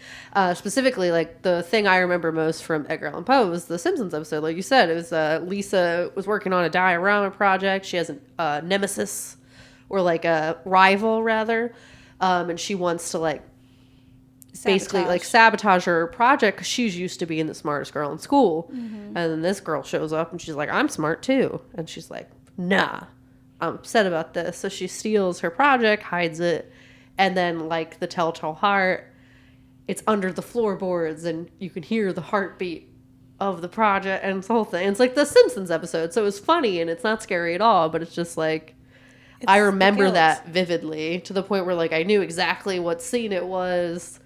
specifically, like, the thing I remember most from Edgar Allan Poe was the Simpsons episode. Like you said, it was Lisa was working on a diorama project. She has a nemesis, or like a rival, rather. And she wants to, like, basically, like, sabotage her project because she's used to being the smartest girl in school. And then this girl shows up and she's like, I'm smart too. And she's like, nah, I'm upset about this. So she steals her project, hides it. And then, like, the Telltale Heart, it's under the floorboards, and you can hear the heartbeat of the project, and it's the whole thing. And it's like the Simpsons episode, so it was funny, and it's not scary at all, but it's just, like, I remember that vividly, to the point where, like, I knew exactly what scene it was,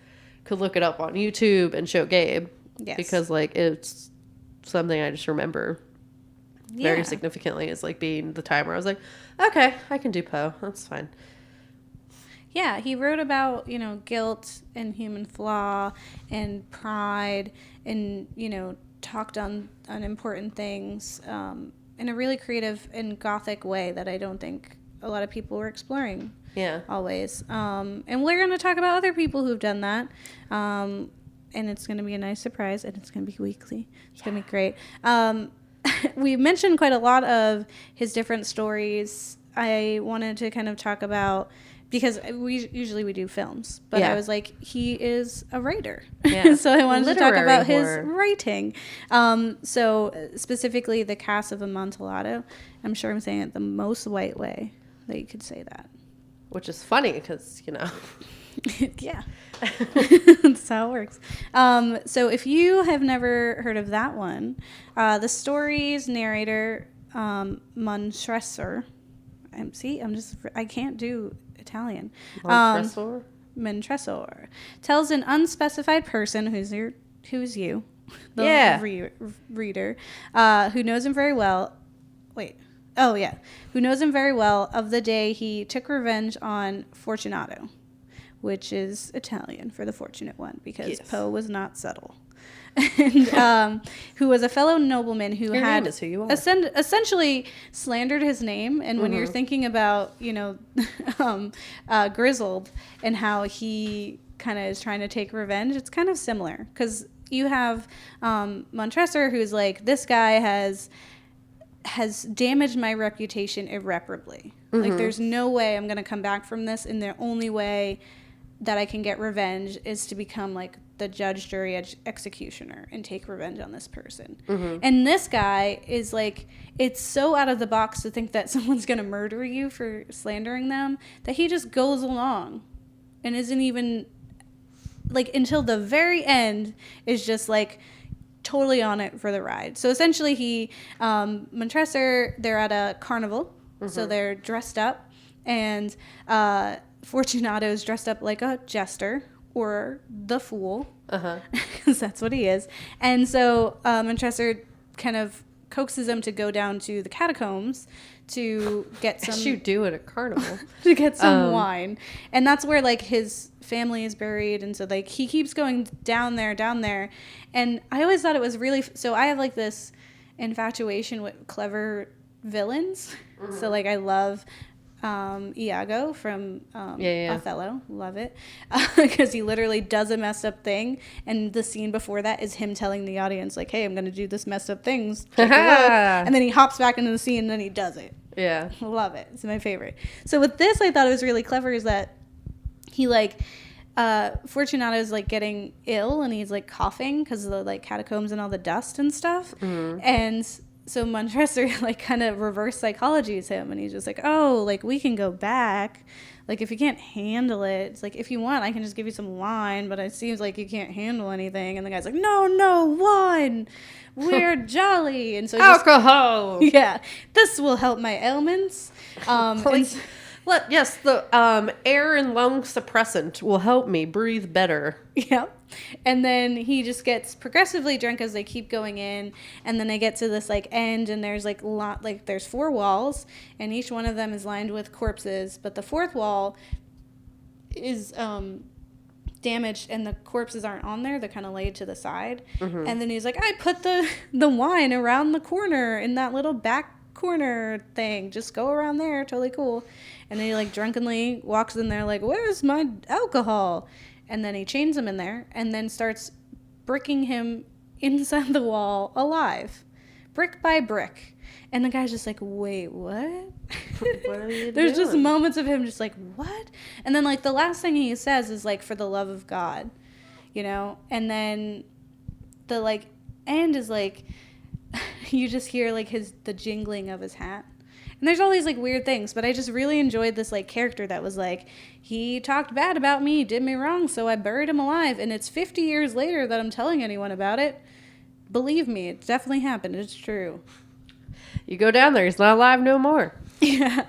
could look it up on YouTube and show Gabe. Yes. Because, like, it's something I just remember very significantly as, like, being the time where I was like, okay, I can do Poe. That's fine. Yeah, he wrote about, you know, guilt and human flaw and pride and, you know, talked on important things in a really creative and gothic way that I don't think a lot of people were exploring. Yeah. Always. And we're going to talk about other people who've done that. And it's going to be a nice surprise, and it's going to be weekly. It's going to be great. We mentioned quite a lot of his different stories. I wanted to kind of talk about, because we usually do films, but I was like, he is a writer. Yeah. So I wanted to talk about his writing. So specifically the Cask of Amontillado. I'm sure I'm saying it the most white way that you could say that. Which is funny because, you know. Yeah. That's how it works. So if you have never heard of that one, the story's narrator, Montresor. I can't do Italian. Montresor tells an unspecified person who's you, the reader, who knows him very well. Who knows him very well of the day he took revenge on Fortunato, which is Italian for the fortunate one, because Poe was not subtle. And who was a fellow nobleman who had essentially slandered his name. And when you're thinking about, you know, Grizzled and how he kind of is trying to take revenge, it's kind of similar, because you have Montresor, who's like, this guy has damaged my reputation irreparably. Like, there's no way I'm going to come back from this, and the only way that I can get revenge is to become like the judge, jury, executioner and take revenge on this person. And this guy is like, it's so out of the box to think that someone's going to murder you for slandering them that he just goes along and isn't even like, until the very end, is just like totally on it for the ride. So essentially he, Montresor, they're at a carnival. So they're dressed up, and Fortunato's dressed up like a jester or the fool, because that's what he is. And so Montresor kind of coaxes him to go down to the catacombs to get some... As you do at a carnival. to get some wine. And that's where, like, his family is buried. And so, like, he keeps going down there. And I always thought it was really... So I have, like, this infatuation with clever villains. So, like, I love... Iago from Othello. Love it. Because he literally does a messed up thing, and the scene before that is him telling the audience, like, hey, I'm going to do this messed up things. Take a look. And then he hops back into the scene, and then he does it. Yeah. Love it. It's my favorite. So with this, I thought it was really clever is that he, like, Fortunato's, like, getting ill, and he's, like, coughing because of the, like, catacombs and all the dust and stuff. And... So Montresor, like, kind of reverse psychologies him, and he's just like, oh, like, we can go back. Like, if you can't handle it, it's like, if you want, I can just give you some wine, but it seems like you can't handle anything. And the guy's like, no, wine. We're jolly. And so alcohol. Yeah. This will help my ailments. Yes, the air and lung suppressant will help me breathe better. Yep. And then he just gets progressively drunk as they keep going in, and then they get to this like end, and there's like there's 4 walls, and each one of them is lined with corpses, but the 4th wall is damaged and the corpses aren't on there. They're kind of laid to the side. And then he's like, I put the wine around the corner in that little back corner thing. Just go around there. Totally cool. And then he like drunkenly walks in there like, where's my alcohol? And then he chains him in there and then starts bricking him inside the wall alive, brick by brick. And the guy's just like, wait, what? What are you There's doing? just moments of him just like, what? And then like the last thing he says is like, for the love of God, you know? And then the like end is like, you just hear like the jingling of his hat. And there's all these like weird things, but I just really enjoyed this like character that was like, he talked bad about me, did me wrong, so I buried him alive. And it's 50 years later that I'm telling anyone about it. Believe me, it definitely happened. It's true. You go down there, he's not alive no more. Yeah.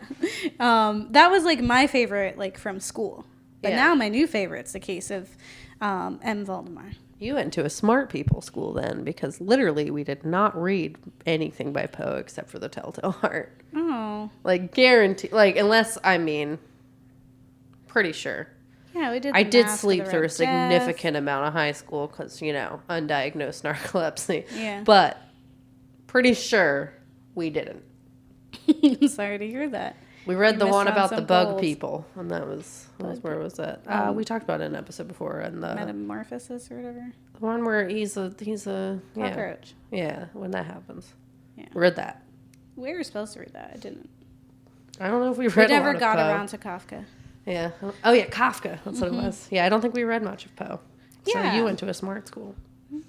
That was like my favorite like from school. But Yeah. now my new favorite's the case of M. Valdemar. You went to a smart people school then, because literally we did not read anything by Poe except for the Telltale Heart. Oh. Like, guarantee, like, unless, I mean, pretty sure. Yeah, we did. I the did Mask of sleep the through a Red significant amount of high school because, you know, undiagnosed narcolepsy. Yeah. But pretty sure we didn't. Death. I'm sorry to hear that. We read You the missed one on about some the bug goals. people, and that was where was that? We talked about it in an episode before, and the Metamorphosis or whatever. one where he's a yeah, Cockroach. yeah, when that happens. Yeah. Read that. We were supposed to read that. I didn't. I don't know if we We read. a never lot of got Poe. around to Kafka. Yeah. Oh yeah, Kafka. That's what it was. Yeah, I don't think we read much of Poe. So Yeah. you went to a smart school.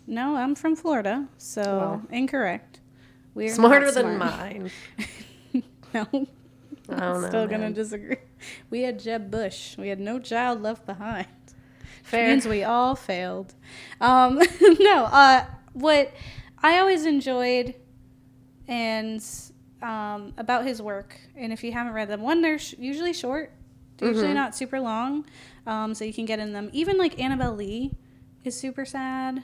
No, I'm from Florida, so Well. incorrect. We're Smarter not than smart. mine. No. I don't know. Still gonna man. disagree. We had Jeb Bush. We had no child left behind. Fair. Means we all failed. What I always enjoyed and about his work, and if you haven't read them, one, they're usually short. They're usually not super long, so you can get in them. Even like Annabelle Lee is super sad,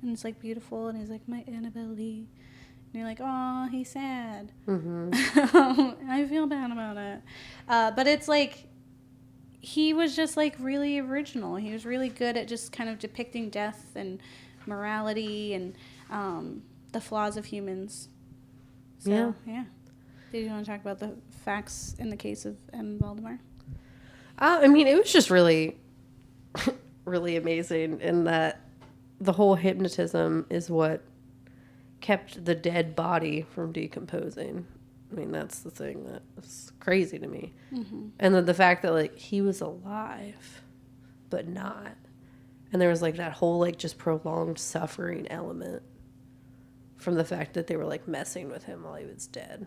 and it's like beautiful, and he's like, my Annabelle Lee. And you're like, oh, he's sad. I feel bad about it. But it's like, he was just like really original. He was really good at just kind of depicting death and morality and the flaws of humans. So, yeah. Did you want to talk about the facts in the case of M. Valdemar? I mean, it was just really, really amazing in that the whole hypnotism is what kept the dead body from decomposing. I mean, that's the thing that's crazy to me. And then the fact that, like, he was alive, but not. And there was, like, that whole, like, just prolonged suffering element from the fact that they were, like, messing with him while he was dead.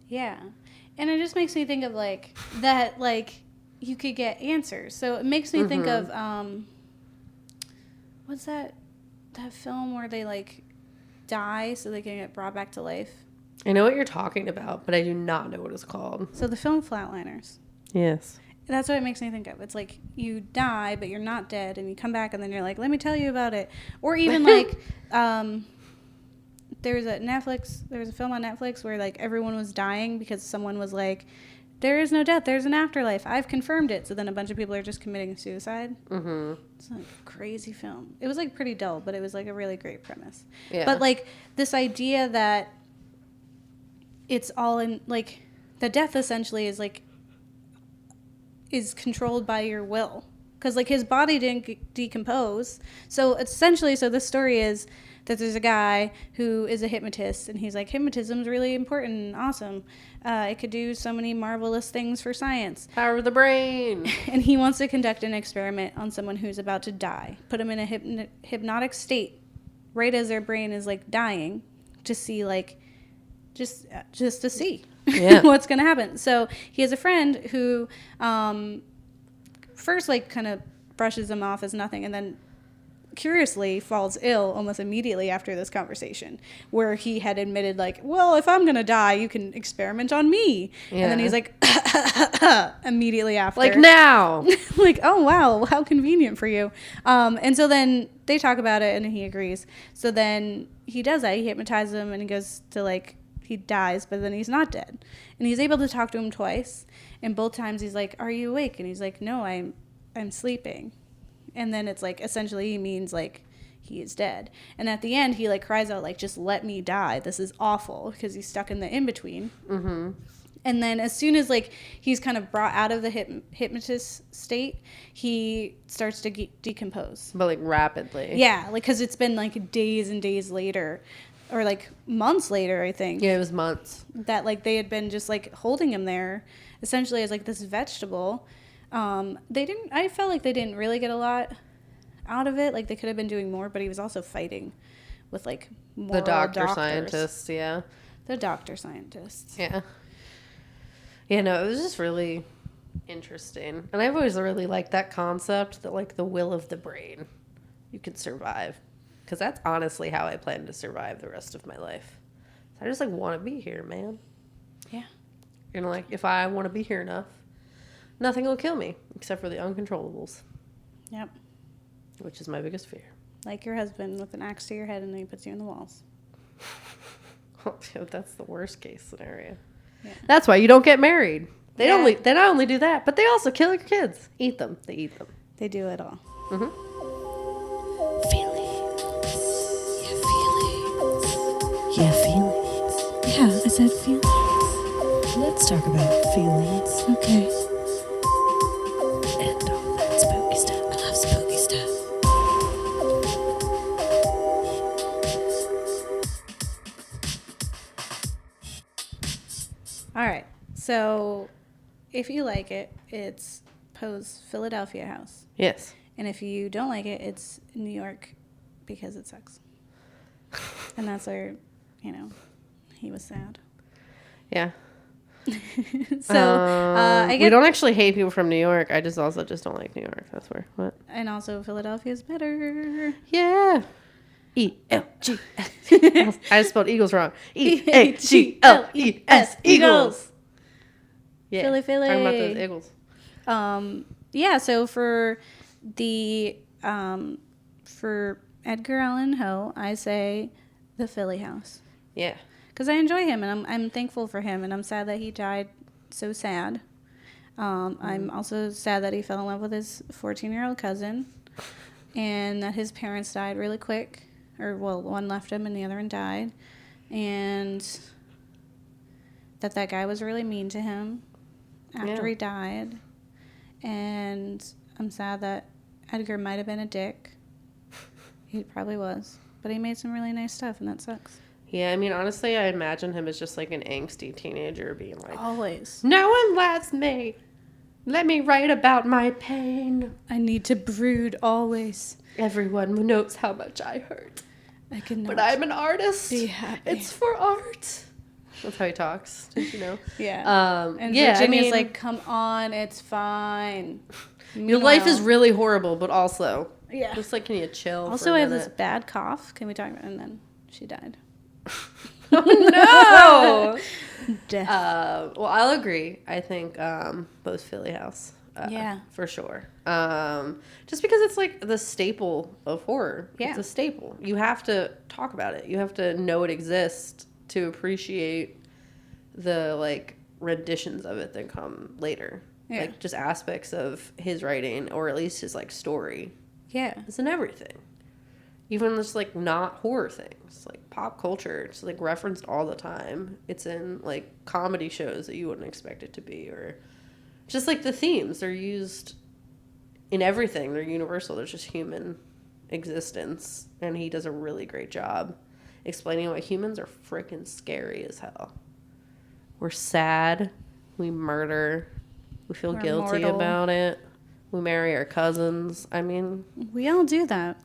Yeah. And it just makes me think of, like, that, like, you could get answers. So it makes me think of, what's that film where they, like, die so they can get brought back to life? I know what you're talking about, but I do not know what it's called. So the film Flatliners. Yes. That's what it makes me think of. It's like you die, but you're not dead, and you come back, and then you're like, let me tell you about it. Or even like, there was a film on Netflix where like everyone was dying because someone was like, there is no death, there's an afterlife, I've confirmed it. So then a bunch of people are just committing suicide. It's like a crazy film. It was like pretty dull, but it was like a really great premise. Yeah. But like this idea that it's all in, like, the death essentially is like, is controlled by your will, because like his body didn't decompose. So essentially, so this story is that there's a guy who is a hypnotist, and he's like, hypnotism's really important and awesome. It could do so many marvelous things for science. Power of the brain. And he wants to conduct an experiment on someone who's about to die, put them in a hypnotic state right as their brain is like dying, to see like just to see what's going to happen. So he has a friend who first like kind of brushes him off as nothing, and then curiously falls ill almost immediately after this conversation, where he had admitted, like, well, if I'm gonna die, you can experiment on me. And then he's like, immediately after. Like now. Like, oh, wow, how convenient for you. And so then they talk about it and he agrees. So then he does that. He hypnotizes him and he goes to, like, he dies, but then he's not dead. And he's able to talk to him twice. And both times he's like, are you awake? And he's like, no, I'm sleeping. And then it's like, essentially he means, like, he is dead. And at the end, he, like, cries out, like, just let me die. This is awful, because he's stuck in the in-between. Mm-hmm. And then as soon as, like, he's kind of brought out of the hypnotist state, he starts to decompose. But, like, rapidly. Yeah, like, because it's been, like, days and days later, or, like, months later, I think. Yeah, it was months. That, like, they had been just, like, holding him there, essentially as, like, this vegetable. I felt like they didn't really get a lot out of it. Like, they could have been doing more, but he was also fighting with, like, moral The doctor doctors. scientists, yeah. The doctor scientists. Yeah. Yeah, no, it was just really interesting. And I've always really liked that concept that, like, the will of the brain, you can survive. Because that's honestly how I plan to survive the rest of my life. I just, like, want to be here, man. Yeah. And, like, if I want to be here enough, nothing will kill me except for the uncontrollables. Yep. Which is my biggest fear. Like your husband with an axe to your head and then he puts you in the walls. That's the worst case scenario. Yeah. That's why you don't get married. They Yeah. not only do that, but they also kill your kids. Eat them. They eat them. They do it all. Mm-hmm. Feelings. Yeah, feelings. Yeah, feelings. Yeah, I said feelings. Let's talk about feelings. Okay. And all that spooky stuff. I love spooky stuff. All right. So if you like it, it's Poe's Philadelphia house. Yes. And if you don't like it, it's New York because it sucks. And that's where, he was sad. Yeah. So I get, we don't actually hate people from New York. I also just don't like New York. That's where. What? and also Philadelphia is better. Yeah. E-L-G-S. I just spelled Eagles wrong. E-A-G-L-E-S. Eagles. Yeah. Philly. Talking about those Eagles. Yeah. So for the for Edgar Allan Poe, I say the Philly house. Yeah. Because I enjoy him, and I'm thankful for him, and I'm sad that he died so sad. I'm also sad that he fell in love with his 14-year-old cousin, and that his parents died really quick. One left him and the other one died. And that guy was really mean to him after he died. And I'm sad that Edgar might have been a dick. He probably was. But he made some really nice stuff, and that sucks. Yeah, I mean, honestly, I imagine him as just like an angsty teenager being like, Always. no one loves me. Let me write about my pain. I need to brood always. Everyone knows how much I hurt. I cannot. But I'm an artist. Be happy. It's for art. That's how he talks. Did you know? Yeah. And Virginia's like, come on, it's fine. Your life is really horrible, but also, yeah. just like, can you chill? Also, for a I have this minute? bad cough. Can we talk about it? And then she died. Oh no! Death. Well, I'll agree. I think both Philly House. Yeah. For sure. Just because it's like the staple of horror. Yeah. It's a staple. You have to talk about it. You have to know it exists to appreciate the like renditions of it that come later. Yeah. Like just aspects of his writing, or at least his like story. Yeah. It's in everything. Even just like not horror things, like pop culture. It's like referenced all the time. It's in like comedy shows that you wouldn't expect it to be, or just like the themes are used in everything. They're universal. There's just human existence, and he does a really great job explaining why humans are freaking scary as hell. We're sad. We murder. We feel guilty mortal. about it. We marry our cousins. I mean, We all do that.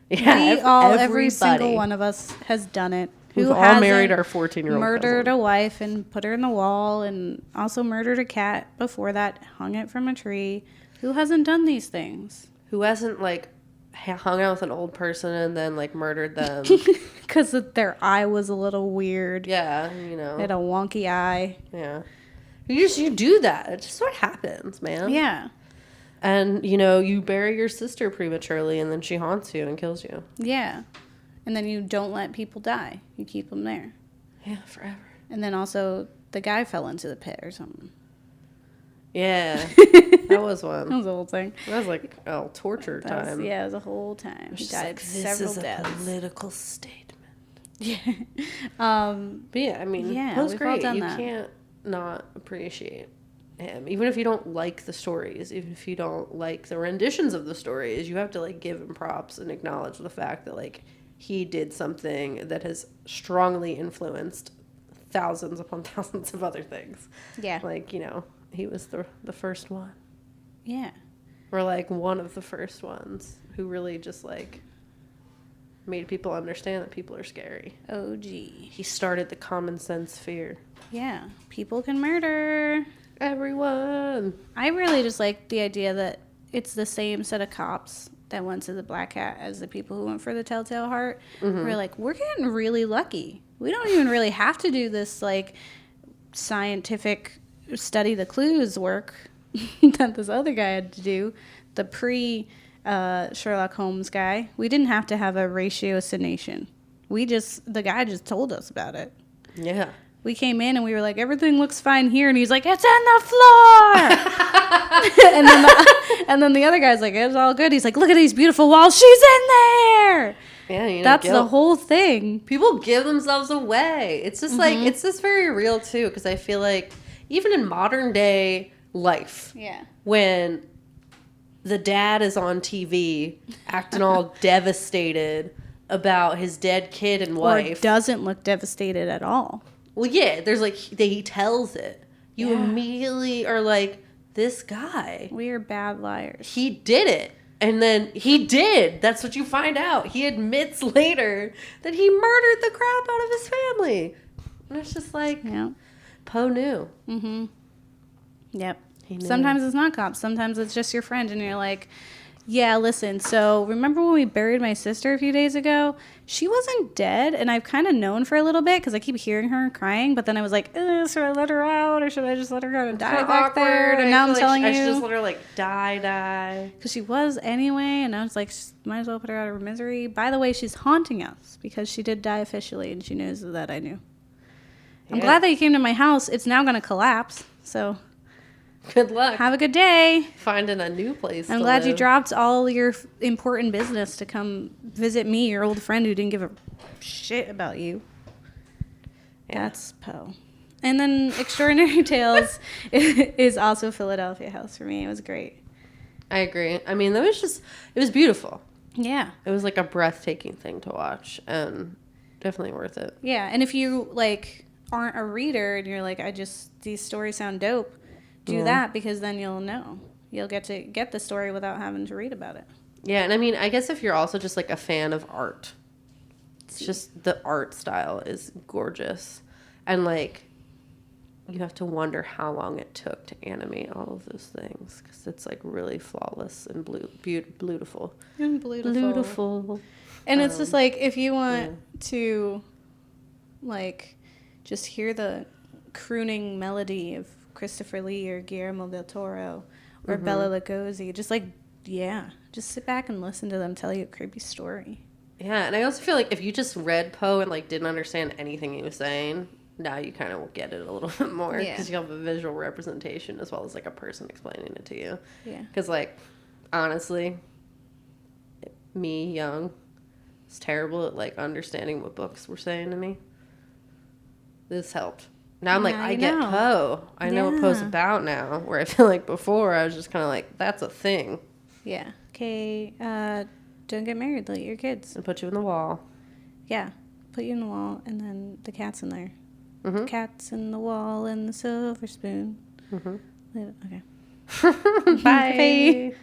yeah, Every single one of us has done it. We've Who all hasn't married our 14-year-old murdered cousin. a wife and put her in the wall, and also murdered a cat before that, hung it from a tree. Who hasn't done these things? Who hasn't like hung out with an old person and then like murdered them. Because their eye was a little weird. Yeah, you know. They had a wonky eye. Yeah. You do that. It's just what happens, man. Yeah. And, you know, you bury your sister prematurely and then she haunts you and kills you. Yeah. And then you don't let people die. You keep them there. Yeah, forever. And then also the guy fell into the pit or something. Yeah. That was one. That was the whole thing. That was like, torture time. Yeah, it was a whole time. He died several deaths. Political statement. Yeah. But yeah, I mean, yeah, that was we've all great. done You that. can't not appreciate him. Even if you don't like the stories, even if you don't like the renditions of the stories, you have to like give him props and acknowledge the fact that like he did something that has strongly influenced thousands upon thousands of other things. Yeah. Like, you know, he was the first one. Yeah. Or like one of the first ones who really just like made people understand that people are scary. Oh, gee. He started the common sense fear. Yeah. People can murder. Everyone. I really just like the idea that it's the same set of cops that went to the Black Hat as the people who went for the Telltale Heart. We're like, we're getting really lucky. We don't even really have to do this like scientific study the clues work that this other guy had to do. The Sherlock Holmes guy. We didn't have to have a ratiocination. The guy just told us about it. Yeah. We came in and we were like, everything looks fine here. And he's like, it's in the floor. and then the other guy's like, it's all good. He's like, look at these beautiful walls. She's in there. Yeah, you know, That's the guilt. whole thing. People give themselves away. It's just like, it's just very real too. Because I feel like even in modern day life, Yeah. when the dad is on TV acting all devastated about his dead kid and wife. Or doesn't look devastated at all. Well, yeah, there's like, he tells it. You Yeah. immediately are like, this guy, We are bad liars. he did it. And then he did. That's what you find out. He admits later that he murdered the crap out of his family. And it's just like, Yeah. Poe knew. Mm-hmm. Yep. He knew. Sometimes it's not cops. Sometimes it's just your friend, and you're like, yeah, listen, so remember when we buried my sister a few days ago? She wasn't dead, and I've kind of known for a little bit because I keep hearing her crying, but then I was like, should I let her out, or should I just let her kind of die back there? And now I'm telling you. I should just let her, like, die. Because she was anyway, and I was like, might as well put her out of her misery. By the way, she's haunting us because she did die officially, and she knows that I knew. I'm glad that you came to my house. It's now going to collapse, so... Good luck. Have a good day. Finding a new place I'm to glad you live. dropped all your important business to come visit me, your old friend who didn't give a shit about you. Yeah. That's Poe. And then Extraordinary Tales is also Philadelphia House for me. It was great. I agree. I mean, it was beautiful. Yeah. It was like a breathtaking thing to watch, and definitely worth it. Yeah. And if you, like, aren't a reader and you're like, these stories sound dope, do that, because then you'll know. You'll get to get the story without having to read about it. Yeah, and I mean, I guess if you're also just like a fan of art, it's just the art style is gorgeous. And like, you have to wonder how long it took to animate all of those things, because it's like really flawless and beautiful. And Beautiful. And it's just like, if you want to, like, just hear the crooning melody of Christopher Lee or Guillermo Del Toro or Bela Lugosi, just like, just sit back and listen to them tell you a creepy story. Yeah, and I also feel like if you just read Poe and like didn't understand anything he was saying, now you kind of will get it a little bit more, because you have a visual representation as well as like a person explaining it to you. Yeah. Because like, honestly, me, young, was terrible at like understanding what books were saying to me. This helped. Now I'm like, I get Poe. I know what Poe's about now. Where I feel like before I was just kind of like, that's a thing. Yeah. Okay, don't get married, let your kids. And put you in the wall. Yeah. Put you in the wall, and then the cat's in there. Mm-hmm. Cat's in the wall and the silver spoon. Mm-hmm. Okay. Bye. Bye.